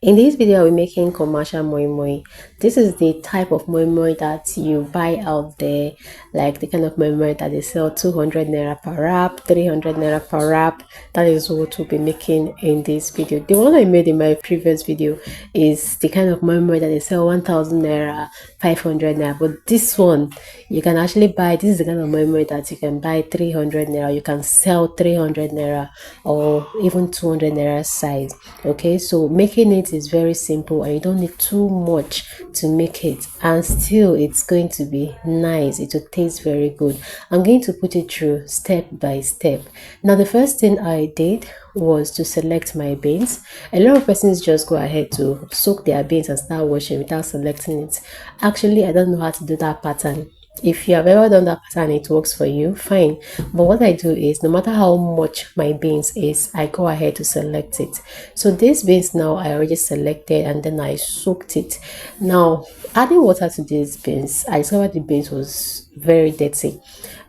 In this video, I'll be making commercial moi moi. This is the type of moi moi that you buy out there, like the kind of moi moi that they sell 200 naira per wrap, 300 naira per wrap. That is what we'll be making in this video. The one I made in my previous video is the kind of moi moi that they sell 1000 naira, 500 naira. But this one, you can actually buy, this is the kind of moi moi that you can buy 300 naira, you can sell 300 naira or even 200 naira size. Okay, so making it is very simple and you don't need too much to make it, and still it's going to be nice. It will taste very good. I'm going to put it through step by step. Now the first thing I did was to select my beans. A lot of persons just go ahead to soak their beans and start washing without selecting it. Actually, I don't know how to do that pattern. If you have ever done that pattern, it works for you, fine. But what I do is, no matter how much my beans is, I go ahead to select it. So these beans now I already selected and then I soaked it. Now adding water to these beans, I discovered the beans was very dirty.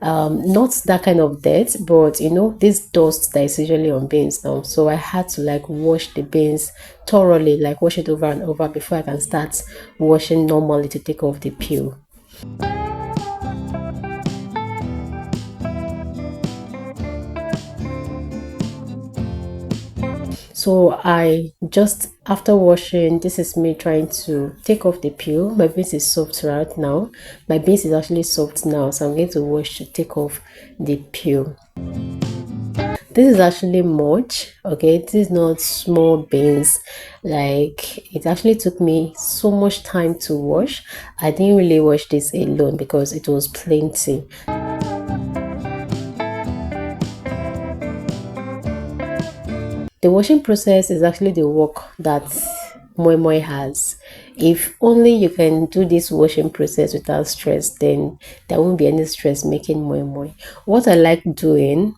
Not that kind of dirt, but you know, this dust that is usually on beans now. So I had to like wash the beans thoroughly, like wash it over and over before I can start washing normally to take off the peel. So I just, after washing, this is me trying to take off the peel. My beans is soft right now. My beans is actually soft now, so I'm going to wash to take off the peel. This is actually much, okay? This is not small beans. Like, it actually took me so much time to wash. I didn't really wash this alone because it was plenty. The washing process is actually the work that Moi Moi has. If only you can do this washing process without stress, then there won't be any stress making Moi Moi. What I like doing,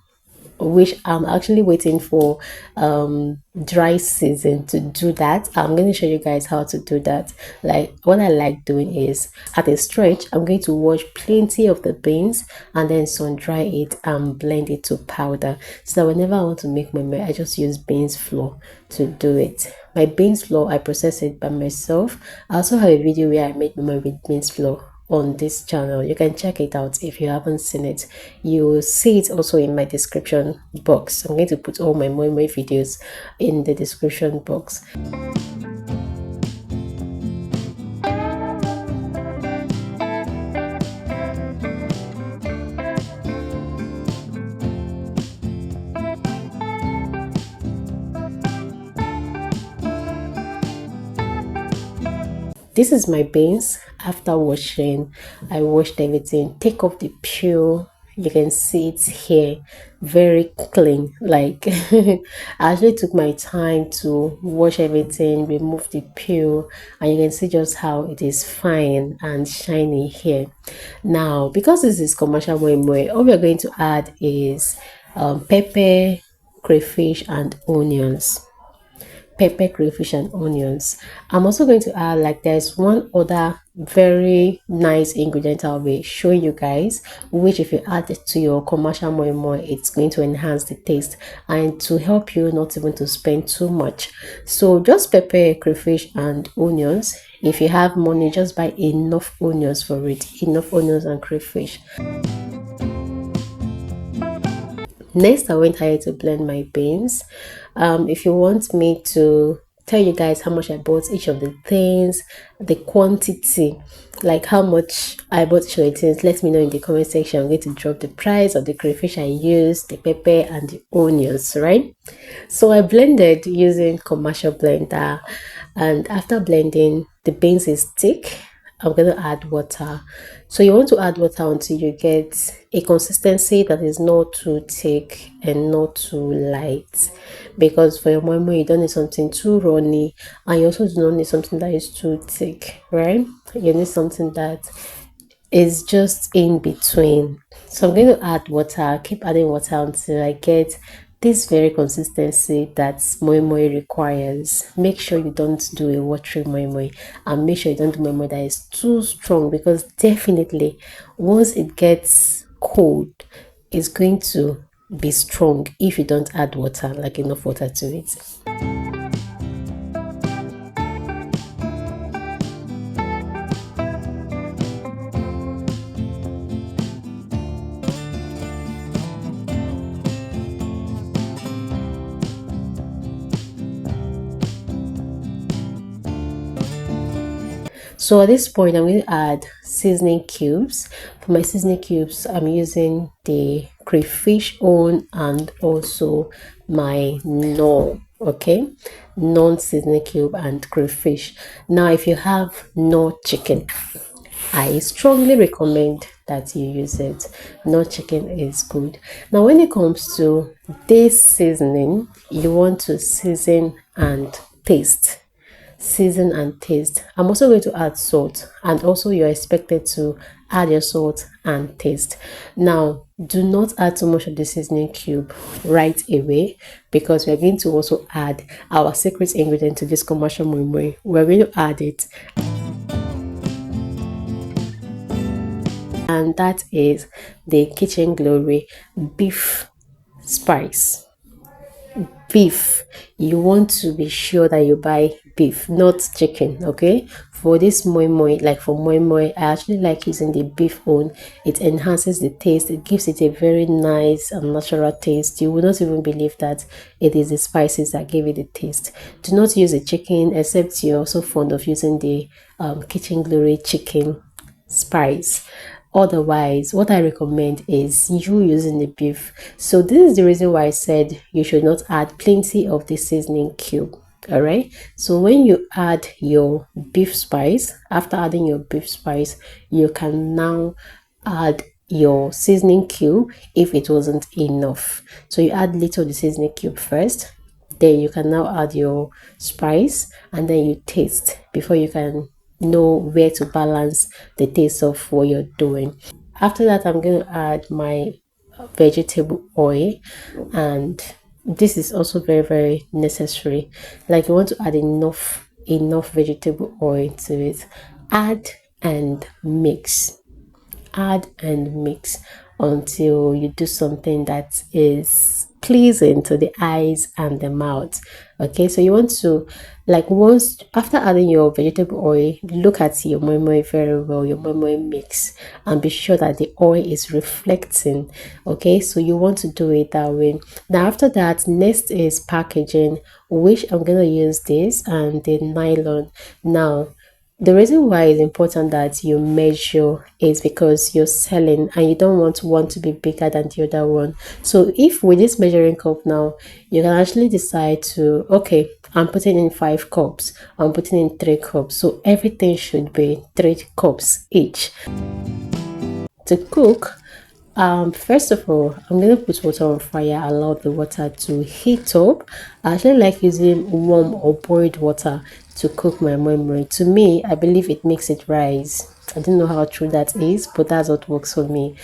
which I'm actually waiting for dry season to do that. I'm going to show you guys how to do that. Like, what I like doing is, at a stretch, I'm going to wash plenty of the beans and then sun dry it and blend it to powder, so that whenever I want to make my I just use beans flour to do it. My beans flour, I process it by myself. I also have a video where I made my with beans flour on this channel. You can check it out if you haven't seen it. You will see it also in my description box. I'm going to put all my Moi Moi videos in the description box. This is my beans. After washing, I washed everything, take off the peel. You can see it here, very clean. Like I actually took my time to wash everything, remove the peel, and you can see just how it is fine and shiny here. Now, because this is commercial moi moi, all we're going to add is pepper, crayfish, and onions. Pepper, crayfish, and onions. I'm also going to add, like, there's one other very nice ingredient I'll be showing you guys, which if you add it to your commercial moi moi, it's going to enhance the taste and to help you not even to spend too much. So just pepper, crayfish, and onions. If you have money, just buy enough onions for it, enough onions and crayfish. Next, I went ahead to blend my beans. If you want me to tell you guys how much I bought each of the things, the quantity, like how much I bought each of the things, let me know in the comment section. I'm going to drop the price of the crayfish I used, the pepper, and the onions, right? So I blended using commercial blender, and after blending, the beans is thick. I'm going to add water. So you want to add water until you get a consistency that is not too thick and not too light, because for your moi moi you don't need something too runny, and you also do not need something that is too thick, right? You need something that is just in between. So I'm going to add water, keep adding water until I get this very consistency that moi moi requires. Make sure you don't do a watery moi moi, and make sure you don't do moi moi that is too strong, because definitely once it gets cold, it's going to be strong if you don't add water, like enough water to it. So at this point, I'm going to add seasoning cubes. For my seasoning cubes, I'm using the crayfish on and also my no, okay, non-seasoning cube and crayfish. Now, if you have no chicken, I strongly recommend that you use it. No chicken is good. Now, when it comes to this seasoning, you want to season and taste. Season and taste. I'm also going to add salt, and also you're expected to add your salt and taste. Now, do not add too much of the seasoning cube right away, because we're going to also add our secret ingredient to this commercial moi moi. We're going to add it, and that is the kitchen glory beef spice. Beef, you want to be sure that you buy beef, not chicken. Okay, for this moi moi, like for moi moi, I actually like using the beef one. It enhances the taste, it gives it a very nice and natural taste. You will not even believe that it is the spices that give it the taste. Do not use the chicken, except you're also fond of using the kitchen glory chicken spice. Otherwise, what I recommend is you using the beef. So this is the reason why I said you should not add plenty of the seasoning cube. All right, so when you add your beef spice, after adding your beef spice, you can now add your seasoning cube if it wasn't enough. So you add little of the seasoning cube first, then you can now add your spice, and then you taste before you can know where to balance the taste of what you're doing. After that, I'm going to add my vegetable oil, and this is also very, very necessary. Like, you want to add enough vegetable oil to it. Add and mix, add and mix until you do something that is pleasing to the eyes and the mouth. Okay, so you want to, like, once after adding your vegetable oil, look at your moi moi very well, your moi moi mix, and be sure that the oil is reflecting. Okay, so you want to do it that way. Now after that, next is packaging, which I'm gonna use this and the nylon. Now, the reason why it's important that you measure is because you're selling and you don't want one to be bigger than the other one. So if with this measuring cup now, you can actually decide to, okay, I'm putting in 5 cups, I'm putting in 3 cups. So everything should be 3 cups each. To cook, first of all, I'm going to put water on fire, allow the water to heat up. I actually like using warm or boiled water to cook my moi moi. To me, I believe it makes it rise. I don't know how true that is, but that's what works for me.